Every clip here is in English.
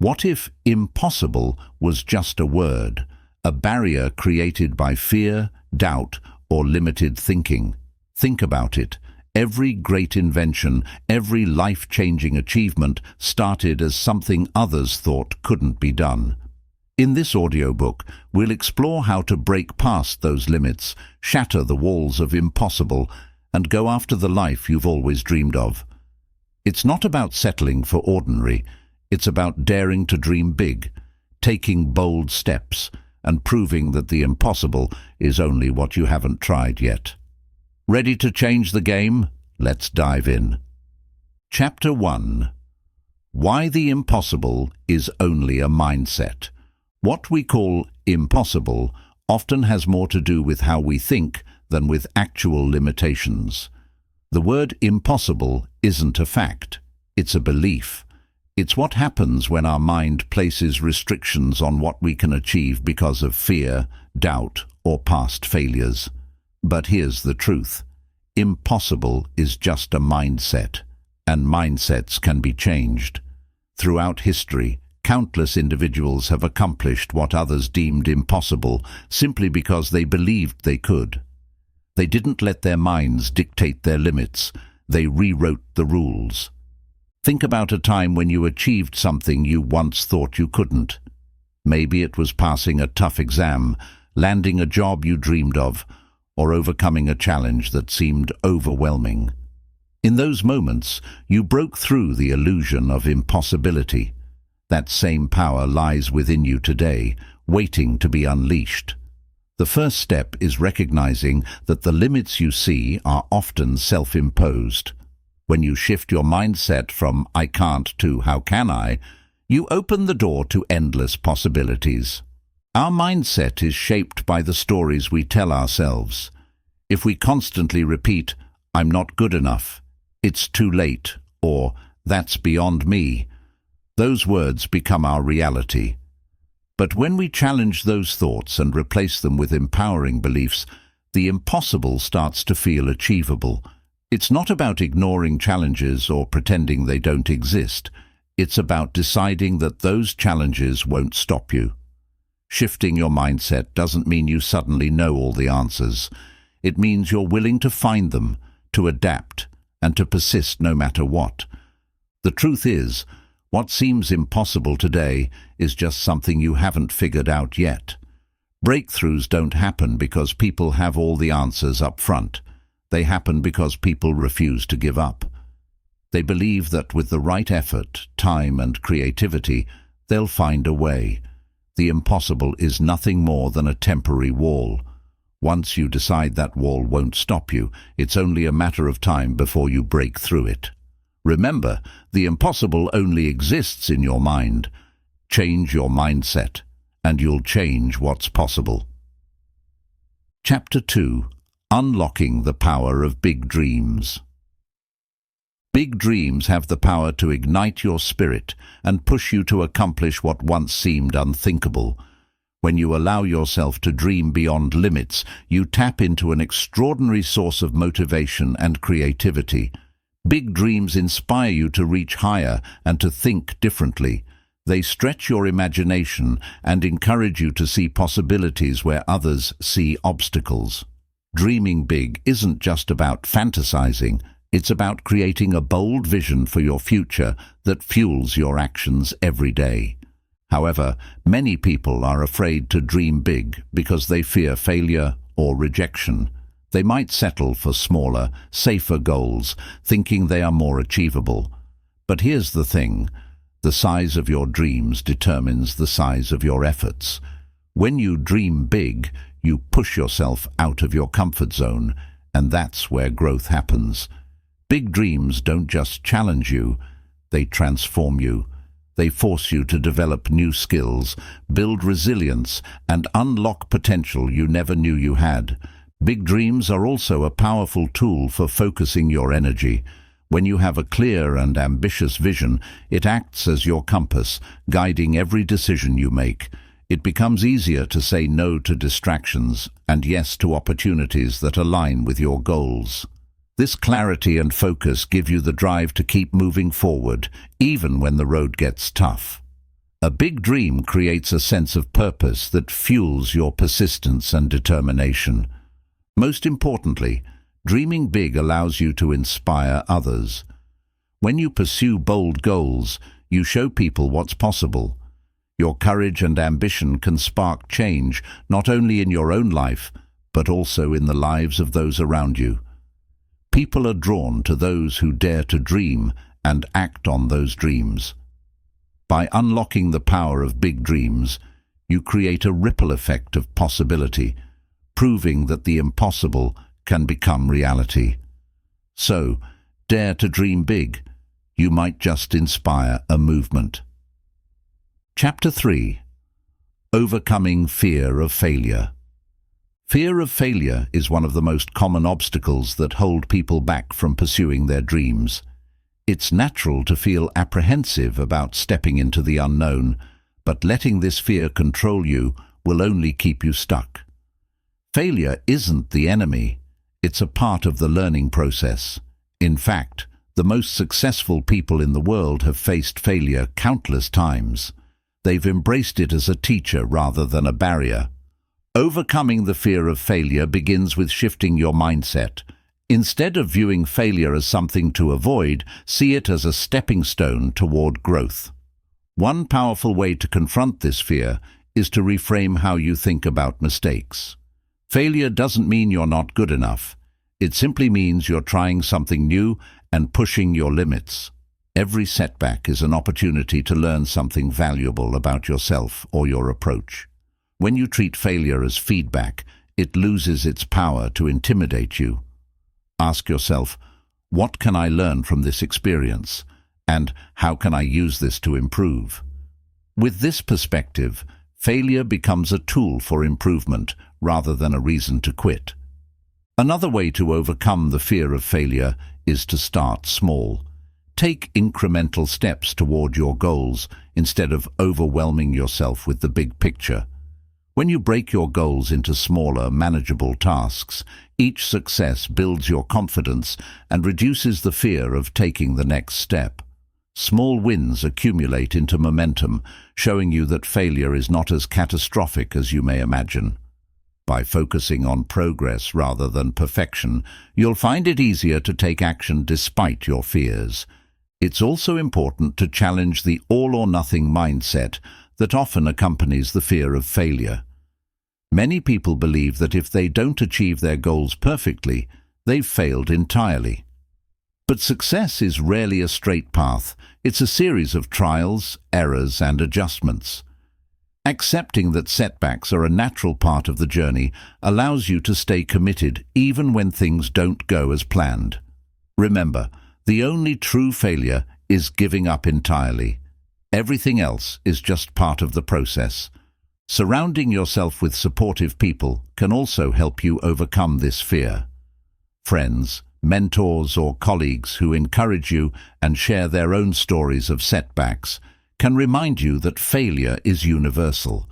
What if impossible was just a word, a barrier created by fear, doubt, or limited thinking? Think about it. Every great invention, every life-changing achievement started as something others thought couldn't be done. In this audiobook, we'll explore how to break past those limits, shatter the walls of impossible, and go after the life you've always dreamed of. It's not about settling for ordinary. It's about daring to dream big, taking bold steps, and proving that the impossible is only what you haven't tried yet. Ready to change the game? Let's dive in. Chapter 1. Why the impossible is only a mindset. What we call impossible often has more to do with how we think than with actual limitations. The word impossible isn't a fact, it's a belief. It's what happens when our mind places restrictions on what we can achieve because of fear, doubt, or past failures. But here's the truth. Impossible is just a mindset, and mindsets can be changed. Throughout history, countless individuals have accomplished what others deemed impossible simply because they believed they could. They didn't let their minds dictate their limits, they rewrote the rules. Think about a time when you achieved something you once thought you couldn't. Maybe it was passing a tough exam, landing a job you dreamed of, or overcoming a challenge that seemed overwhelming. In those moments, you broke through the illusion of impossibility. That same power lies within you today, waiting to be unleashed. The first step is recognizing that the limits you see are often self-imposed. When you shift your mindset from "I can't" to "how can I," you open the door to endless possibilities. Our mindset is shaped by the stories we tell ourselves. If we constantly repeat, "I'm not good enough," "it's too late," or "that's beyond me," those words become our reality. But when we challenge those thoughts and replace them with empowering beliefs, the impossible starts to feel achievable. It's not about ignoring challenges or pretending they don't exist. It's about deciding that those challenges won't stop you. Shifting your mindset doesn't mean you suddenly know all the answers. It means you're willing to find them, to adapt, and to persist no matter what. The truth is, what seems impossible today is just something you haven't figured out yet. Breakthroughs don't happen because people have all the answers up front. They happen because people refuse to give up. They believe that with the right effort, time, and creativity, they'll find a way. The impossible is nothing more than a temporary wall. Once you decide that wall won't stop you, it's only a matter of time before you break through it. Remember, the impossible only exists in your mind. Change your mindset, and you'll change what's possible. Chapter 2. Unlocking the power of big dreams. Big dreams have the power to ignite your spirit and push you to accomplish what once seemed unthinkable. When you allow yourself to dream beyond limits, you tap into an extraordinary source of motivation and creativity. Big dreams inspire you to reach higher and to think differently. They stretch your imagination and encourage you to see possibilities where others see obstacles. Dreaming big isn't just about fantasizing. It's about creating a bold vision for your future that fuels your actions every day. However, many people are afraid to dream big because they fear failure or rejection. They might settle for smaller, safer goals, thinking they are more achievable. But here's the thing. The size of your dreams determines the size of your efforts. When you dream big, you push yourself out of your comfort zone, and that's where growth happens. Big dreams don't just challenge you, they transform you. They force you to develop new skills, build resilience, and unlock potential you never knew you had. Big dreams are also a powerful tool for focusing your energy. When you have a clear and ambitious vision, it acts as your compass, guiding every decision you make. It becomes easier to say no to distractions and yes to opportunities that align with your goals. This clarity and focus give you the drive to keep moving forward, even when the road gets tough. A big dream creates a sense of purpose that fuels your persistence and determination. Most importantly, dreaming big allows you to inspire others. When you pursue bold goals, you show people what's possible. Your courage and ambition can spark change, not only in your own life, but also in the lives of those around you. People are drawn to those who dare to dream and act on those dreams. By unlocking the power of big dreams, you create a ripple effect of possibility, proving that the impossible can become reality. So, dare to dream big. You might just inspire a movement. Chapter 3. Overcoming fear of failure. Fear of failure is one of the most common obstacles that hold people back from pursuing their dreams. It's natural to feel apprehensive about stepping into the unknown, but letting this fear control you will only keep you stuck. Failure isn't the enemy, it's a part of the learning process. In fact, the most successful people in the world have faced failure countless times. They've embraced it as a teacher rather than a barrier. Overcoming the fear of failure begins with shifting your mindset. Instead of viewing failure as something to avoid, see it as a stepping stone toward growth. One powerful way to confront this fear is to reframe how you think about mistakes. Failure doesn't mean you're not good enough. It simply means you're trying something new and pushing your limits. Every setback is an opportunity to learn something valuable about yourself or your approach. When you treat failure as feedback, it loses its power to intimidate you. Ask yourself, what can I learn from this experience, and how can I use this to improve? With this perspective, failure becomes a tool for improvement rather than a reason to quit. Another way to overcome the fear of failure is to start small. Take incremental steps toward your goals instead of overwhelming yourself with the big picture. When you break your goals into smaller, manageable tasks, each success builds your confidence and reduces the fear of taking the next step. Small wins accumulate into momentum, showing you that failure is not as catastrophic as you may imagine. By focusing on progress rather than perfection, you'll find it easier to take action despite your fears. It's also important to challenge the all-or-nothing mindset that often accompanies the fear of failure. Many people believe that if they don't achieve their goals perfectly, they've failed entirely. But success is rarely a straight path. It's a series of trials, errors, and adjustments. Accepting that setbacks are a natural part of the journey allows you to stay committed even when things don't go as planned. Remember, the only true failure is giving up entirely. Everything else is just part of the process. Surrounding yourself with supportive people can also help you overcome this fear. Friends, mentors, or colleagues who encourage you and share their own stories of setbacks can remind you that failure is universal.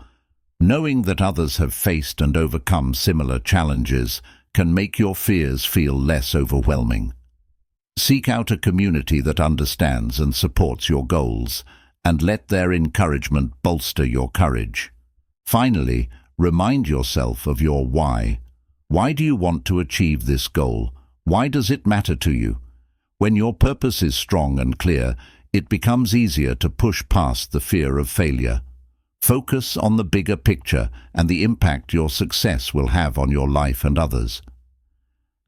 Knowing that others have faced and overcome similar challenges can make your fears feel less overwhelming. Seek out a community that understands and supports your goals, and let their encouragement bolster your courage. Finally, remind yourself of your why. Why do you want to achieve this goal? Why does it matter to you? When your purpose is strong and clear, it becomes easier to push past the fear of failure. Focus on the bigger picture and the impact your success will have on your life and others.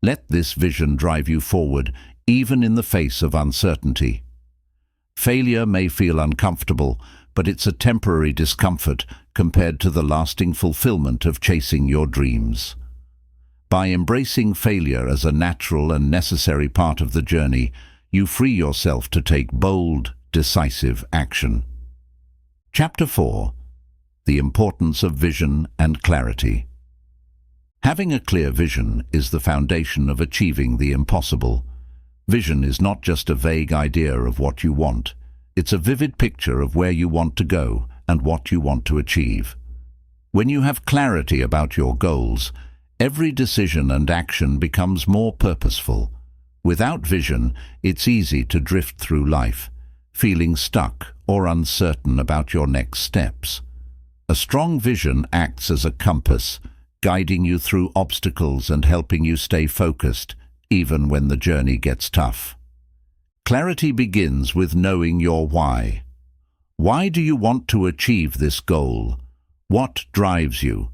Let this vision drive you forward, even in the face of uncertainty. Failure may feel uncomfortable, but it's a temporary discomfort compared to the lasting fulfillment of chasing your dreams. By embracing failure as a natural and necessary part of the journey, you free yourself to take bold, decisive action. Chapter 4. The importance of vision and clarity. Having a clear vision is the foundation of achieving the impossible. Vision is not just a vague idea of what you want. It's a vivid picture of where you want to go and what you want to achieve. When you have clarity about your goals, every decision and action becomes more purposeful. Without vision, it's easy to drift through life, feeling stuck or uncertain about your next steps. A strong vision acts as a compass, guiding you through obstacles and helping you stay focused, even when the journey gets tough. Clarity begins with knowing your why. Why do you want to achieve this goal? What drives you?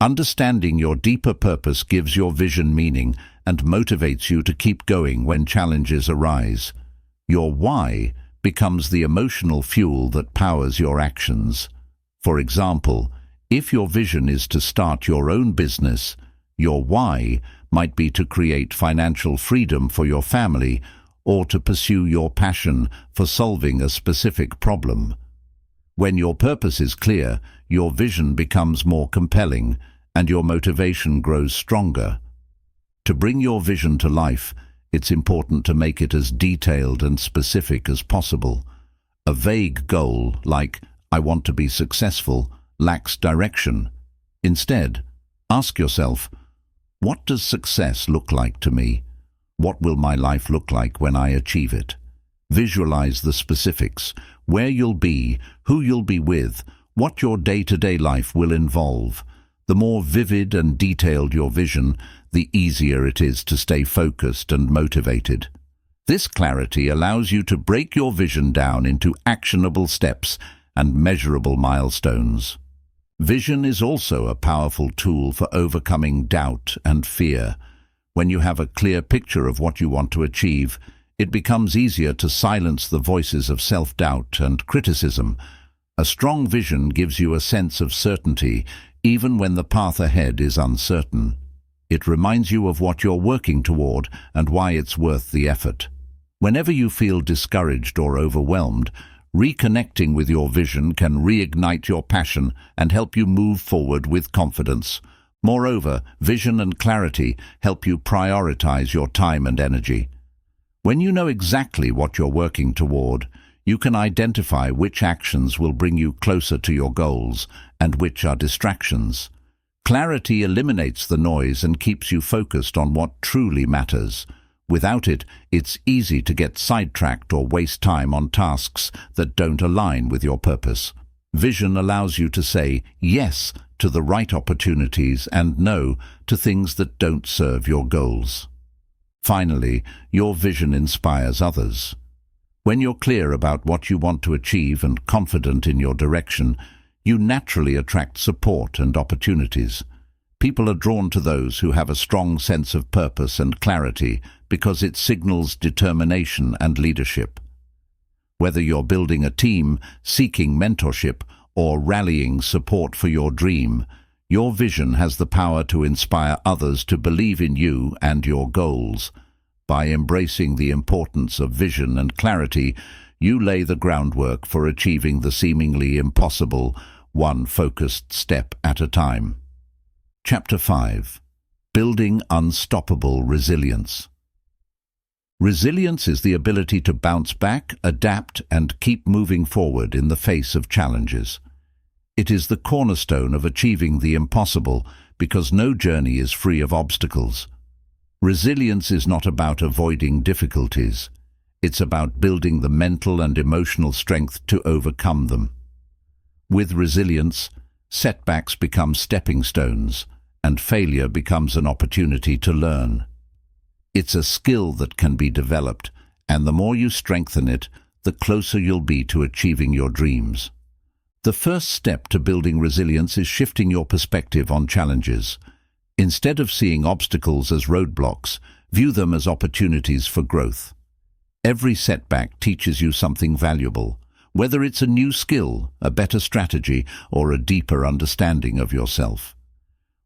Understanding your deeper purpose gives your vision meaning and motivates you to keep going when challenges arise. Your why becomes the emotional fuel that powers your actions. For example, if your vision is to start your own business, your why might be to create financial freedom for your family or to pursue your passion for solving a specific problem. When your purpose is clear, your vision becomes more compelling and your motivation grows stronger. To bring your vision to life, it's important to make it as detailed and specific as possible. A vague goal, like, "I want to be successful," lacks direction. Instead, ask yourself, what does success look like to me? What will my life look like when I achieve it? Visualize the specifics, where you'll be, who you'll be with, what your day-to-day life will involve. The more vivid and detailed your vision, the easier it is to stay focused and motivated. This clarity allows you to break your vision down into actionable steps and measurable milestones. Vision is also a powerful tool for overcoming doubt and fear. When you have a clear picture of what you want to achieve, it becomes easier to silence the voices of self-doubt and criticism. A strong vision gives you a sense of certainty, even when the path ahead is uncertain. It reminds you of what you're working toward and why it's worth the effort. Whenever you feel discouraged or overwhelmed, reconnecting with your vision can reignite your passion and help you move forward with confidence. Moreover, vision and clarity help you prioritize your time and energy. When you know exactly what you're working toward, you can identify which actions will bring you closer to your goals and which are distractions. Clarity eliminates the noise and keeps you focused on what truly matters. Without it, it's easy to get sidetracked or waste time on tasks that don't align with your purpose. Vision allows you to say yes to the right opportunities and no to things that don't serve your goals. Finally, your vision inspires others. When you're clear about what you want to achieve and confident in your direction, you naturally attract support and opportunities. People are drawn to those who have a strong sense of purpose and clarity because it signals determination and leadership. Whether you're building a team, seeking mentorship, or rallying support for your dream, your vision has the power to inspire others to believe in you and your goals. By embracing the importance of vision and clarity, you lay the groundwork for achieving the seemingly impossible, one focused step at a time. Chapter 5. Building Unstoppable Resilience. Resilience is the ability to bounce back, adapt, and keep moving forward in the face of challenges. It is the cornerstone of achieving the impossible because no journey is free of obstacles. Resilience is not about avoiding difficulties. It's about building the mental and emotional strength to overcome them. With resilience, setbacks become stepping stones, and failure becomes an opportunity to learn. It's a skill that can be developed, and the more you strengthen it, the closer you'll be to achieving your dreams. The first step to building resilience is shifting your perspective on challenges. Instead of seeing obstacles as roadblocks, view them as opportunities for growth. Every setback teaches you something valuable, whether it's a new skill, a better strategy, or a deeper understanding of yourself.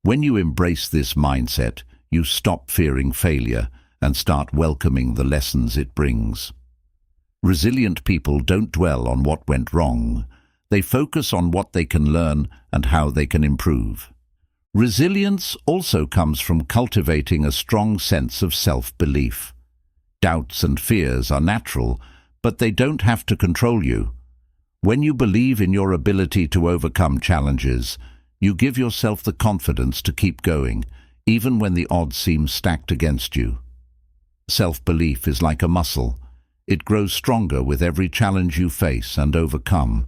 When you embrace this mindset, you stop fearing failure and start welcoming the lessons it brings. Resilient people don't dwell on what went wrong. They focus on what they can learn and how they can improve. Resilience also comes from cultivating a strong sense of self-belief. Doubts and fears are natural, but they don't have to control you. When you believe in your ability to overcome challenges, you give yourself the confidence to keep going, even when the odds seem stacked against you. Self-belief is like a muscle. It grows stronger with every challenge you face and overcome.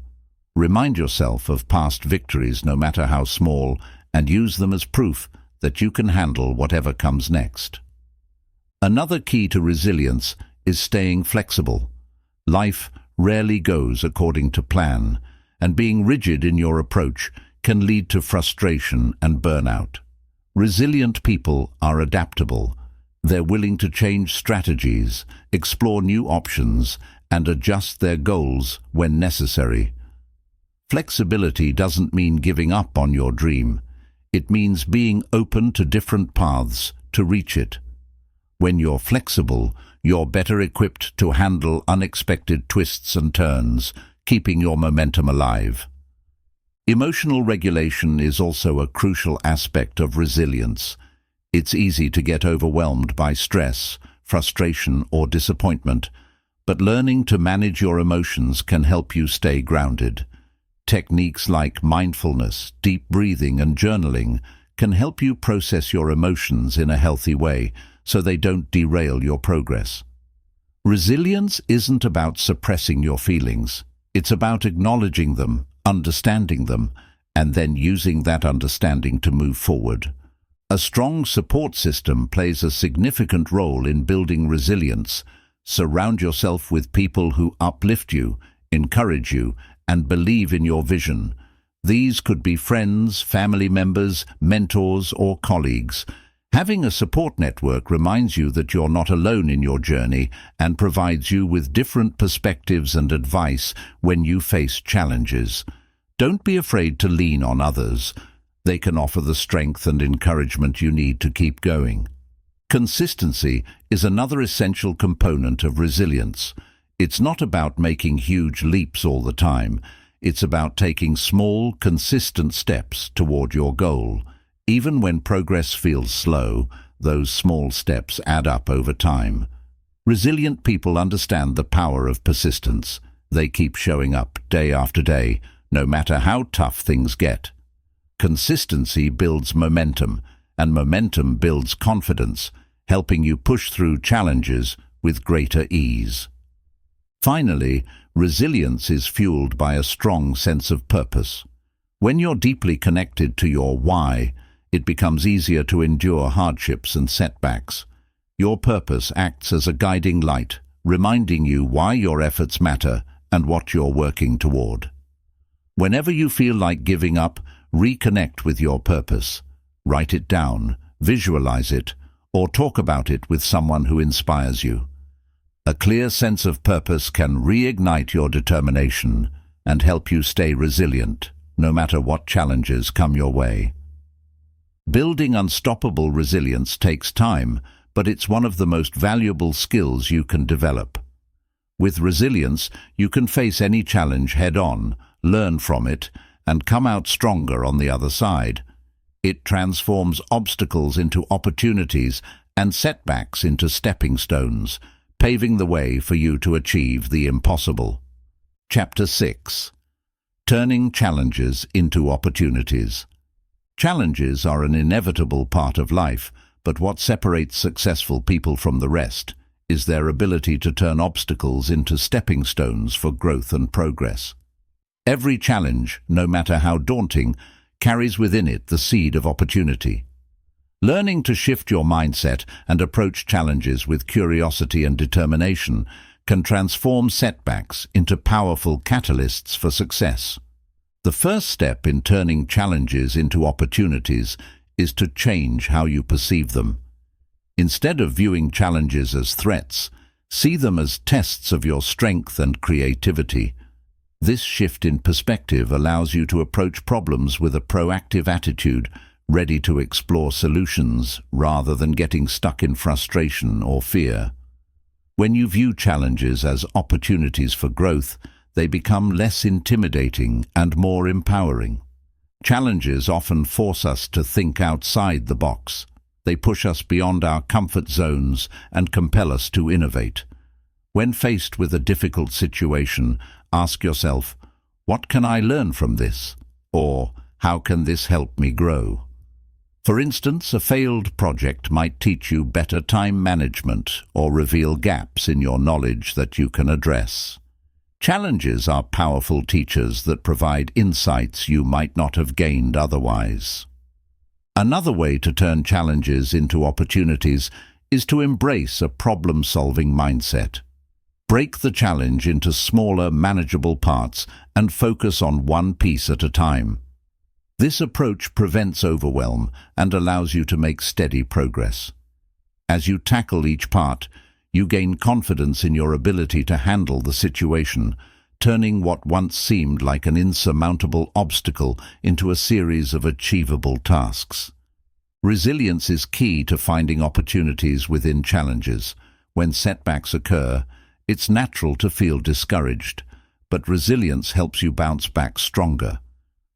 Remind yourself of past victories, no matter how small, and use them as proof that you can handle whatever comes next. Another key to resilience is staying flexible. Life rarely goes according to plan, and being rigid in your approach can lead to frustration and burnout. Resilient people are adaptable. They're willing to change strategies, explore new options, and adjust their goals when necessary. Flexibility doesn't mean giving up on your dream. It means being open to different paths to reach it. When you're flexible, you're better equipped to handle unexpected twists and turns, keeping your momentum alive. Emotional regulation is also a crucial aspect of resilience. It's easy to get overwhelmed by stress, frustration, or disappointment, but learning to manage your emotions can help you stay grounded. Techniques like mindfulness, deep breathing, and journaling can help you process your emotions in a healthy way so they don't derail your progress. Resilience isn't about suppressing your feelings. It's about acknowledging them, understanding them, and then using that understanding to move forward. A strong support system plays a significant role in building resilience. Surround yourself with people who uplift you, encourage you, and believe in your vision. These could be friends, family members, mentors, or colleagues. Having a support network reminds you that you're not alone in your journey and provides you with different perspectives and advice when you face challenges. Don't be afraid to lean on others. They can offer the strength and encouragement you need to keep going. Consistency is another essential component of resilience. It's not about making huge leaps all the time. It's about taking small, consistent steps toward your goal. Even when progress feels slow, those small steps add up over time. Resilient people understand the power of persistence. They keep showing up day after day, no matter how tough things get. Consistency builds momentum, and momentum builds confidence, helping you push through challenges with greater ease. Finally, resilience is fueled by a strong sense of purpose. When you're deeply connected to your why, it becomes easier to endure hardships and setbacks. Your purpose acts as a guiding light, reminding you why your efforts matter and what you're working toward. Whenever you feel like giving up, reconnect with your purpose. Write it down, visualize it, or talk about it with someone who inspires you. A clear sense of purpose can reignite your determination and help you stay resilient, no matter what challenges come your way. Building unstoppable resilience takes time, but it's one of the most valuable skills you can develop. With resilience, you can face any challenge head-on, learn from it, and come out stronger on the other side. It transforms obstacles into opportunities and setbacks into stepping stones, paving the way for you to achieve the impossible. Chapter 6. Turning challenges into opportunities. Challenges are an inevitable part of life, but what separates successful people from the rest is their ability to turn obstacles into stepping stones for growth and progress. Every challenge, no matter how daunting, carries within it the seed of opportunity. Learning to shift your mindset and approach challenges with curiosity and determination can transform setbacks into powerful catalysts for success. The first step in turning challenges into opportunities is to change how you perceive them. Instead of viewing challenges as threats, see them as tests of your strength and creativity. This shift in perspective allows you to approach problems with a proactive attitude, ready to explore solutions rather than getting stuck in frustration or fear. When you view challenges as opportunities for growth, they become less intimidating and more empowering. Challenges often force us to think outside the box. They push us beyond our comfort zones and compel us to innovate. When faced with a difficult situation, ask yourself, what can I learn from this? Or, how can this help me grow? For instance, a failed project might teach you better time management or reveal gaps in your knowledge that you can address. Challenges are powerful teachers that provide insights you might not have gained otherwise. Another way to turn challenges into opportunities is to embrace a problem-solving mindset. Break the challenge into smaller, manageable parts and focus on one piece at a time. This approach prevents overwhelm and allows you to make steady progress. As you tackle each part, you gain confidence in your ability to handle the situation, turning what once seemed like an insurmountable obstacle into a series of achievable tasks. Resilience is key to finding opportunities within challenges. When setbacks occur, it's natural to feel discouraged, but resilience helps you bounce back stronger.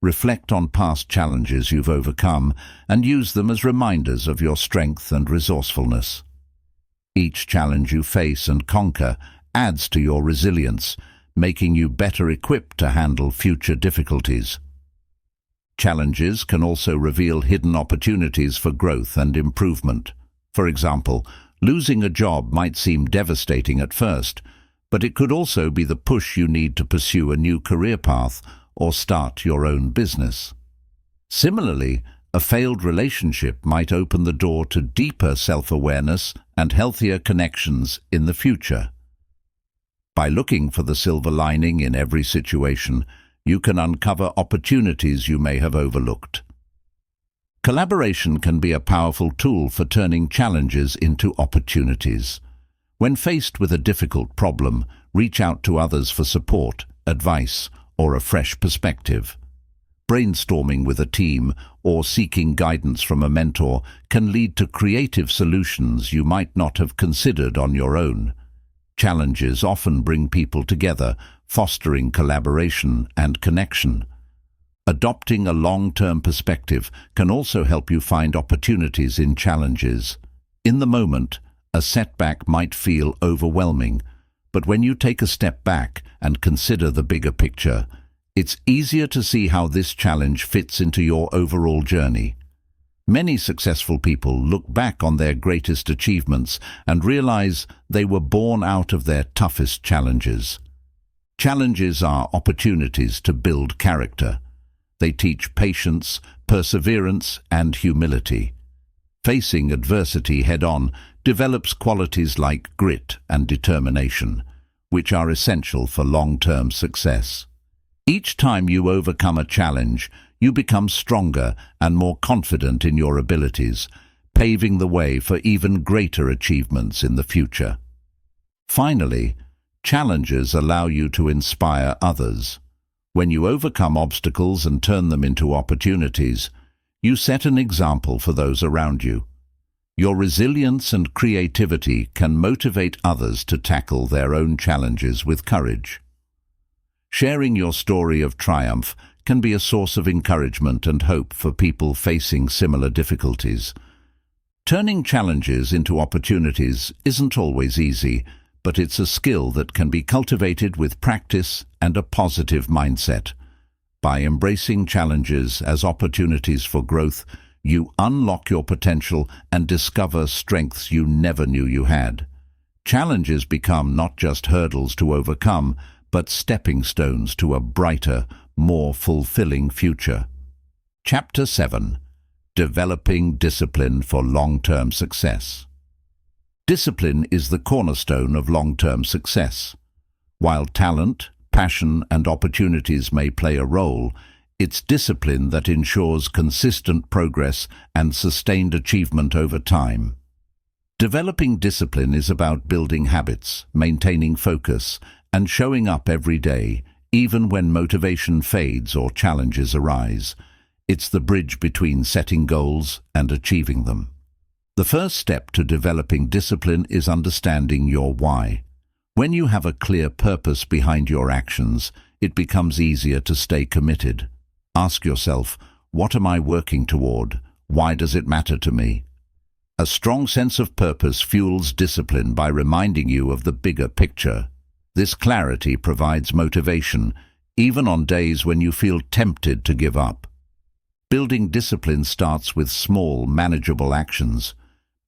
Reflect on past challenges you've overcome and use them as reminders of your strength and resourcefulness. Each challenge you face and conquer adds to your resilience, making you better equipped to handle future difficulties. Challenges can also reveal hidden opportunities for growth and improvement. For example, losing a job might seem devastating at first, but it could also be the push you need to pursue a new career path or start your own business. Similarly, a failed relationship might open the door to deeper self-awareness and healthier connections in the future. By looking for the silver lining in every situation, you can uncover opportunities you may have overlooked. Collaboration can be a powerful tool for turning challenges into opportunities. When faced with a difficult problem, reach out to others for support, advice, or a fresh perspective. Brainstorming with a team or seeking guidance from a mentor can lead to creative solutions you might not have considered on your own. Challenges often bring people together, fostering collaboration and connection. Adopting a long-term perspective can also help you find opportunities in challenges. In the moment, a setback might feel overwhelming, but when you take a step back and consider the bigger picture, it's easier to see how this challenge fits into your overall journey. Many successful people look back on their greatest achievements and realize they were born out of their toughest challenges. Challenges are opportunities to build character. They teach patience, perseverance, and humility. Facing adversity head-on develops qualities like grit and determination, which are essential for long-term success. Each time you overcome a challenge, you become stronger and more confident in your abilities, paving the way for even greater achievements in the future. Finally, challenges allow you to inspire others. When you overcome obstacles and turn them into opportunities, you set an example for those around you. Your resilience and creativity can motivate others to tackle their own challenges with courage. Sharing your story of triumph can be a source of encouragement and hope for people facing similar difficulties. Turning challenges into opportunities isn't always easy, but it's a skill that can be cultivated with practice and a positive mindset. By embracing challenges as opportunities for growth, you unlock your potential and discover strengths you never knew you had. Challenges become not just hurdles to overcome, but stepping stones to a brighter, more fulfilling future. Chapter 7. Developing discipline for long-term success. Discipline is the cornerstone of long-term success. While talent, passion, and opportunities may play a role, it's discipline that ensures consistent progress and sustained achievement over time. Developing discipline is about building habits, maintaining focus, and showing up every day, even when motivation fades or challenges arise. It's the bridge between setting goals and achieving them. The first step to developing discipline is understanding your why. When you have a clear purpose behind your actions, it becomes easier to stay committed. Ask yourself, what am I working toward? Why does it matter to me? A strong sense of purpose fuels discipline by reminding you of the bigger picture. This clarity provides motivation, even on days when you feel tempted to give up. Building discipline starts with small, manageable actions.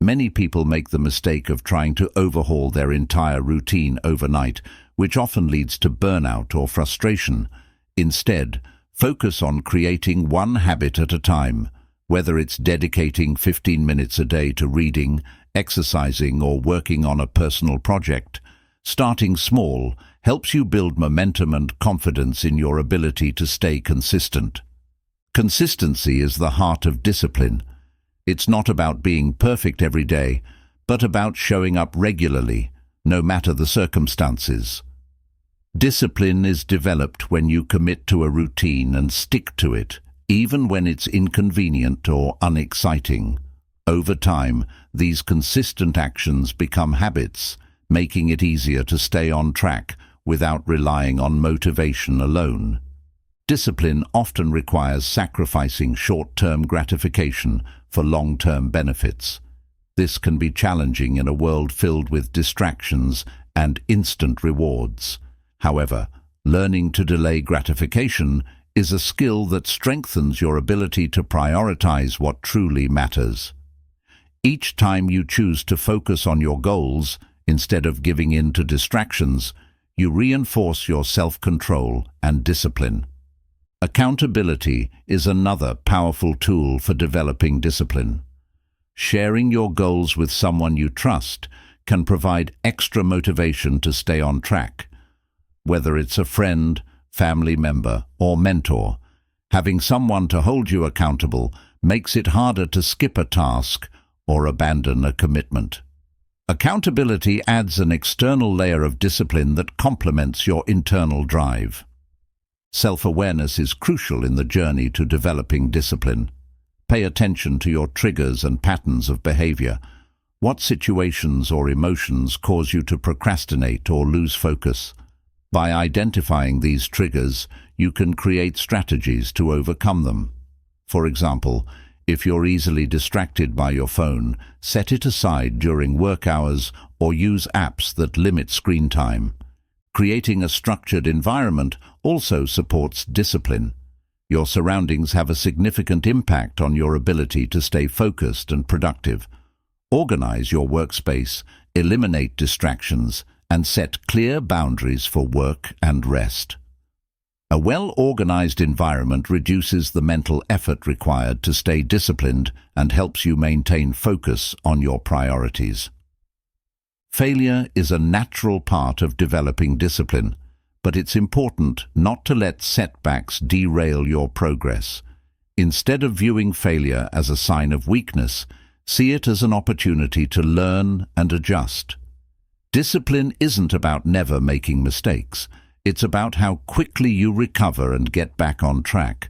Many people make the mistake of trying to overhaul their entire routine overnight, which often leads to burnout or frustration. Instead, focus on creating one habit at a time, whether it's dedicating 15 minutes a day to reading, exercising, or working on a personal project. Starting small helps you build momentum and confidence in your ability to stay consistent. Consistency is the heart of discipline. It's not about being perfect every day, but about showing up regularly, no matter the circumstances. Discipline is developed when you commit to a routine and stick to it, even when it's inconvenient or unexciting. Over time, these consistent actions become habits, making it easier to stay on track without relying on motivation alone. Discipline often requires sacrificing short-term gratification for long-term benefits. This can be challenging in a world filled with distractions and instant rewards. However, learning to delay gratification is a skill that strengthens your ability to prioritize what truly matters. Each time you choose to focus on your goals instead of giving in to distractions, you reinforce your self-control and discipline. Accountability is another powerful tool for developing discipline. Sharing your goals with someone you trust can provide extra motivation to stay on track. Whether it's a friend, family member, or mentor, having someone to hold you accountable makes it harder to skip a task or abandon a commitment. Accountability adds an external layer of discipline that complements your internal drive. Self-awareness is crucial in the journey to developing discipline. Pay attention to your triggers and patterns of behavior. What situations or emotions cause you to procrastinate or lose focus? By identifying these triggers, you can create strategies to overcome them. For example, if you're easily distracted by your phone, set it aside during work hours or use apps that limit screen time. Creating a structured environment also supports discipline. Your surroundings have a significant impact on your ability to stay focused and productive. Organize your workspace, eliminate distractions, and set clear boundaries for work and rest. A well-organized environment reduces the mental effort required to stay disciplined and helps you maintain focus on your priorities. Failure is a natural part of developing discipline, but it's important not to let setbacks derail your progress. Instead of viewing failure as a sign of weakness, see it as an opportunity to learn and adjust. Discipline isn't about never making mistakes. It's about how quickly you recover and get back on track.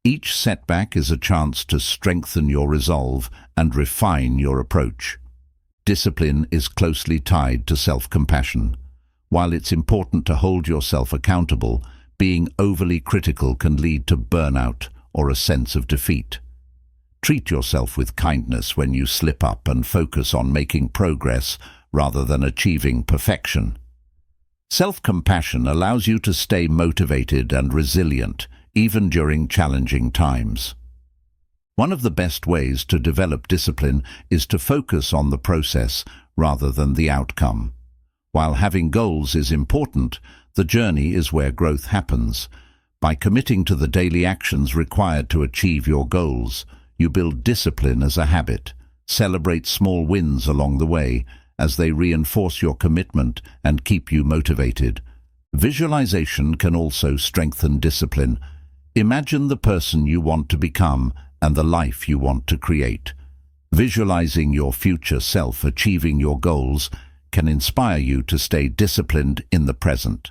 Each setback is a chance to strengthen your resolve and refine your approach. Discipline is closely tied to self-compassion. While it's important to hold yourself accountable, being overly critical can lead to burnout or a sense of defeat. Treat yourself with kindness when you slip up and focus on making progress rather than achieving perfection. Self-compassion allows you to stay motivated and resilient, even during challenging times. One of the best ways to develop discipline is to focus on the process rather than the outcome. While having goals is important, the journey is where growth happens. By committing to the daily actions required to achieve your goals, you build discipline as a habit. Celebrate small wins along the way, as they reinforce your commitment and keep you motivated. Visualization can also strengthen discipline. Imagine the person you want to become and the life you want to create. Visualizing your future self achieving your goals can inspire you to stay disciplined in the present.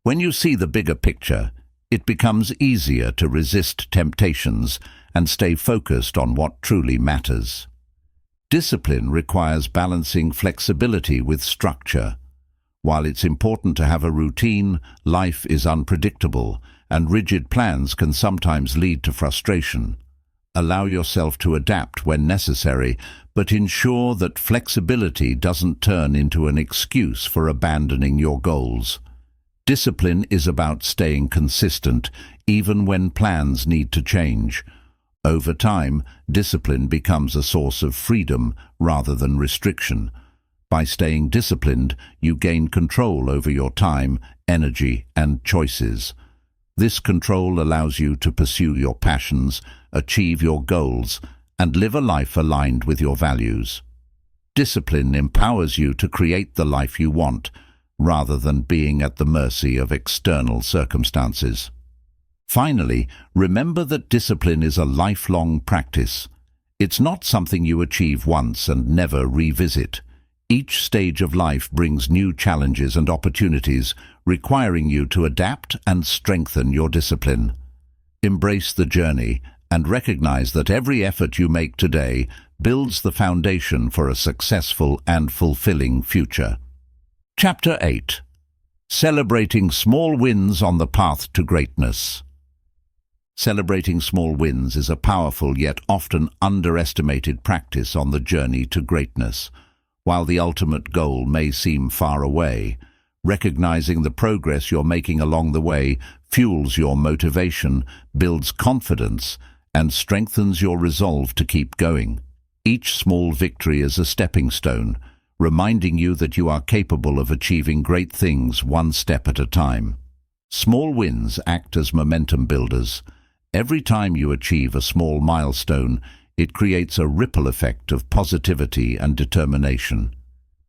When you see the bigger picture, it becomes easier to resist temptations and stay focused on what truly matters. Discipline requires balancing flexibility with structure. While it's important to have a routine, life is unpredictable, and rigid plans can sometimes lead to frustration. Allow yourself to adapt when necessary, but ensure that flexibility doesn't turn into an excuse for abandoning your goals. Discipline is about staying consistent, even when plans need to change. Over time, discipline becomes a source of freedom rather than restriction. By staying disciplined, you gain control over your time, energy, and choices. This control allows you to pursue your passions, achieve your goals, and live a life aligned with your values. Discipline empowers you to create the life you want, rather than being at the mercy of external circumstances. Finally, remember that discipline is a lifelong practice. It's not something you achieve once and never revisit. Each stage of life brings new challenges and opportunities, requiring you to adapt and strengthen your discipline. Embrace the journey and recognize that every effort you make today builds the foundation for a successful and fulfilling future. Chapter 8. Celebrating Small Wins on the Path to Greatness. Celebrating small wins is a powerful yet often underestimated practice on the journey to greatness. While the ultimate goal may seem far away, recognizing the progress you're making along the way fuels your motivation, builds confidence, and strengthens your resolve to keep going. Each small victory is a stepping stone, reminding you that you are capable of achieving great things one step at a time. Small wins act as momentum builders. Every time you achieve a small milestone, it creates a ripple effect of positivity and determination.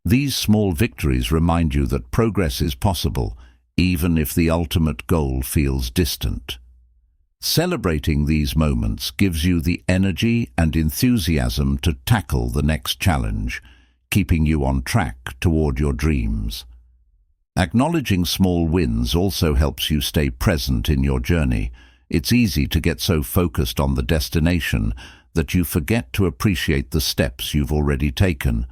These small victories remind you that progress is possible, even if the ultimate goal feels distant. Celebrating these moments gives you the energy and enthusiasm to tackle the next challenge, keeping you on track toward your dreams. Acknowledging small wins also helps you stay present in your journey. It's easy to get so focused on the destination that you forget to appreciate the steps you've already taken.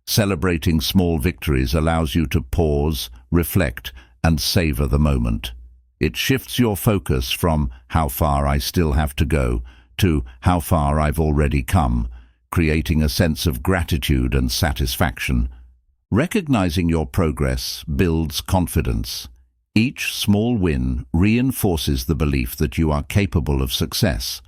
Celebrating small victories allows you to pause, reflect, and savor the moment. It shifts your focus from how far I still have to go to how far I've already come, creating a sense of gratitude and satisfaction. Recognizing your progress builds confidence. Each small win reinforces the belief that you are capable of success.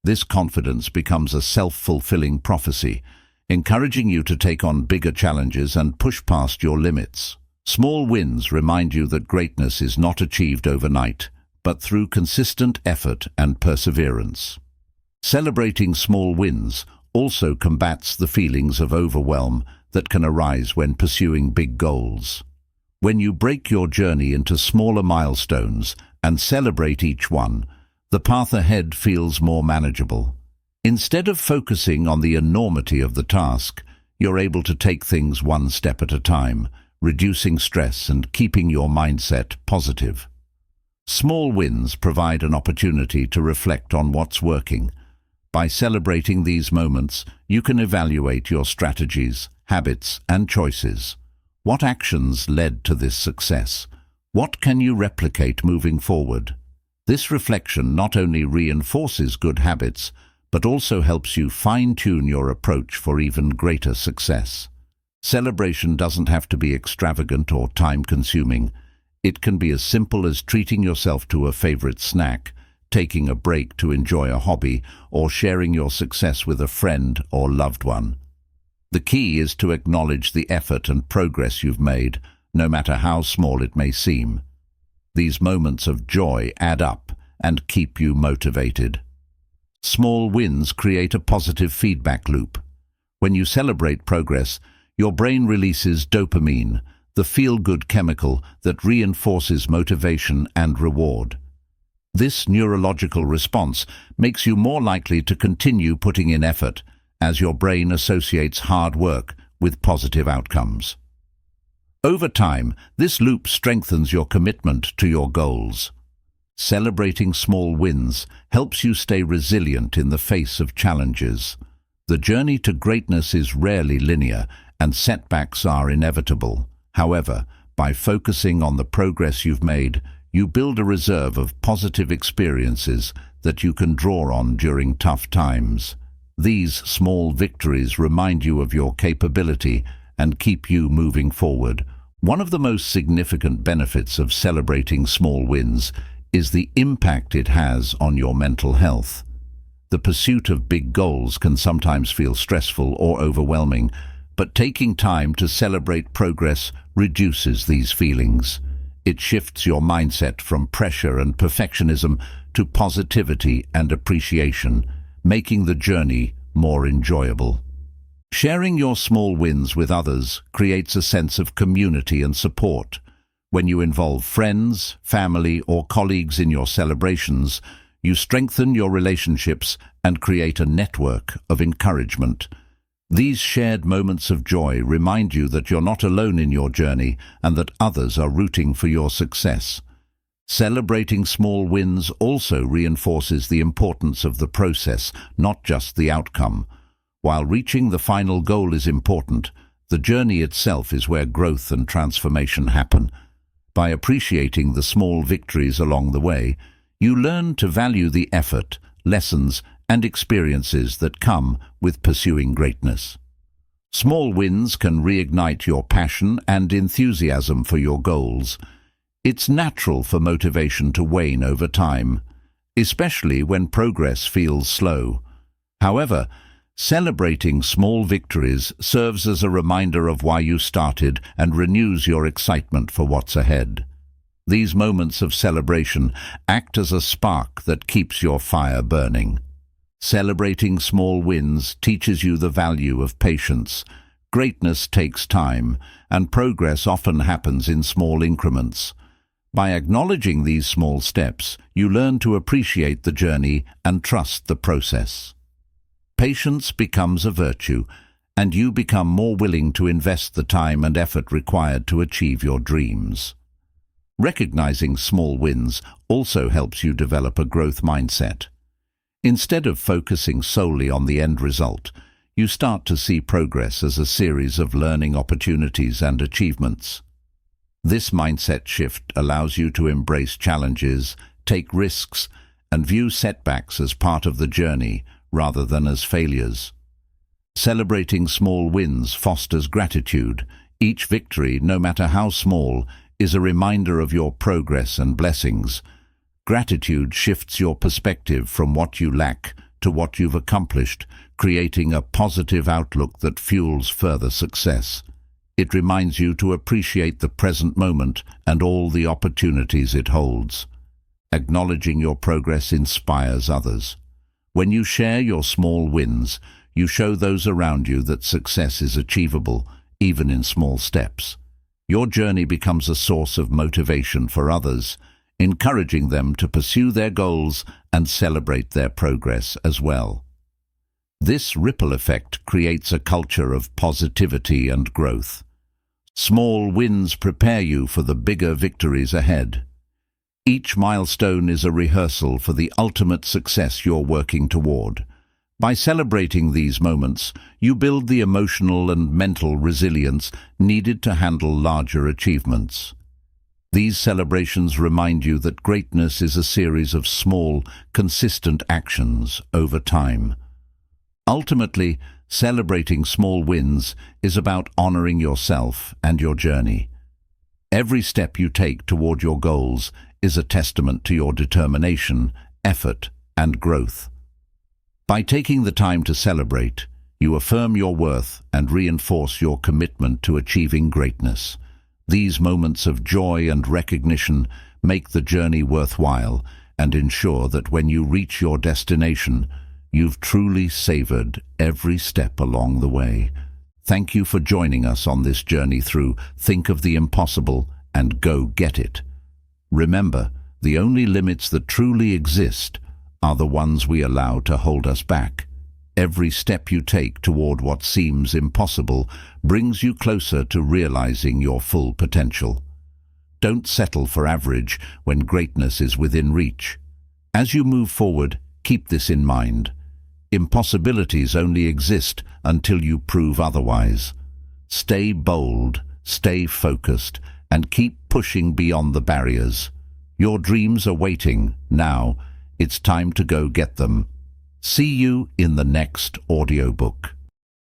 This confidence becomes a self-fulfilling prophecy, encouraging you to take on bigger challenges and push past your limits. Small wins remind you that greatness is not achieved overnight, but through consistent effort and perseverance. Celebrating small wins also combats the feelings of overwhelm that can arise when pursuing big goals. When you break your journey into smaller milestones and celebrate each one, the path ahead feels more manageable. Instead of focusing on the enormity of the task, you're able to take things one step at a time, reducing stress and keeping your mindset positive. Small wins provide an opportunity to reflect on what's working. By celebrating these moments, you can evaluate your strategies, habits, and choices. What actions led to this success? What can you replicate moving forward? This reflection not only reinforces good habits, but also helps you fine-tune your approach for even greater success. Celebration doesn't have to be extravagant or time-consuming. It can be as simple as treating yourself to a favorite snack, taking a break to enjoy a hobby, or sharing your success with a friend or loved one. The key is to acknowledge the effort and progress you've made, no matter how small it may seem. These moments of joy add up and keep you motivated. Small wins create a positive feedback loop. When you celebrate progress, your brain releases dopamine, the feel-good chemical that reinforces motivation and reward. This neurological response makes you more likely to continue putting in effort, as your brain associates hard work with positive outcomes. Over time, this loop strengthens your commitment to your goals. Celebrating small wins helps you stay resilient in the face of challenges. The journey to greatness is rarely linear, and setbacks are inevitable. However, by focusing on the progress you've made, you build a reserve of positive experiences that you can draw on during tough times. These small victories remind you of your capability and keep you moving forward. One of the most significant benefits of celebrating small wins is the impact it has on your mental health. The pursuit of big goals can sometimes feel stressful or overwhelming, but taking time to celebrate progress reduces these feelings. It shifts your mindset from pressure and perfectionism to positivity and appreciation, making the journey more enjoyable. Sharing your small wins with others creates a sense of community and support. When you involve friends, family, or colleagues in your celebrations, you strengthen your relationships and create a network of encouragement. These shared moments of joy remind you that you're not alone in your journey and that others are rooting for your success. Celebrating small wins also reinforces the importance of the process, not just the outcome. While reaching the final goal is important, the journey itself is where growth and transformation happen. By appreciating the small victories along the way, you learn to value the effort, lessons, and experiences that come with pursuing greatness. Small wins can reignite your passion and enthusiasm for your goals. It's natural for motivation to wane over time, especially when progress feels slow. However, celebrating small victories serves as a reminder of why you started and renews your excitement for what's ahead. These moments of celebration act as a spark that keeps your fire burning. Celebrating small wins teaches you the value of patience. Greatness takes time, and progress often happens in small increments. By acknowledging these small steps, you learn to appreciate the journey and trust the process. Patience becomes a virtue, and you become more willing to invest the time and effort required to achieve your dreams. Recognizing small wins also helps you develop a growth mindset. Instead of focusing solely on the end result, you start to see progress as a series of learning opportunities and achievements. This mindset shift allows you to embrace challenges, take risks, and view setbacks as part of the journey rather than as failures. Celebrating small wins fosters gratitude. Each victory, no matter how small, is a reminder of your progress and blessings. Gratitude shifts your perspective from what you lack to what you've accomplished, creating a positive outlook that fuels further success. It reminds you to appreciate the present moment and all the opportunities it holds. Acknowledging your progress inspires others. When you share your small wins, you show those around you that success is achievable, even in small steps. Your journey becomes a source of motivation for others, encouraging them to pursue their goals and celebrate their progress as well. This ripple effect creates a culture of positivity and growth. Small wins prepare you for the bigger victories ahead. Each milestone is a rehearsal for the ultimate success you're working toward. By celebrating these moments, you build the emotional and mental resilience needed to handle larger achievements. These celebrations remind you that greatness is a series of small, consistent actions over time. Ultimately, celebrating small wins is about honoring yourself and your journey. Every step you take toward your goals is a testament to your determination, effort, and growth. By taking the time to celebrate, you affirm your worth and reinforce your commitment to achieving greatness. These moments of joy and recognition make the journey worthwhile and ensure that when you reach your destination, you've truly savored every step along the way. Thank you for joining us on this journey through Think of the Impossible and Go Get It. Remember, the only limits that truly exist are the ones we allow to hold us back. Every step you take toward what seems impossible brings you closer to realizing your full potential. Don't settle for average when greatness is within reach. As you move forward, keep this in mind. Impossibilities only exist until you prove otherwise. Stay bold, stay focused, and keep pushing beyond the barriers. Your dreams are waiting. Now, it's time to go get them. See you in the next audiobook.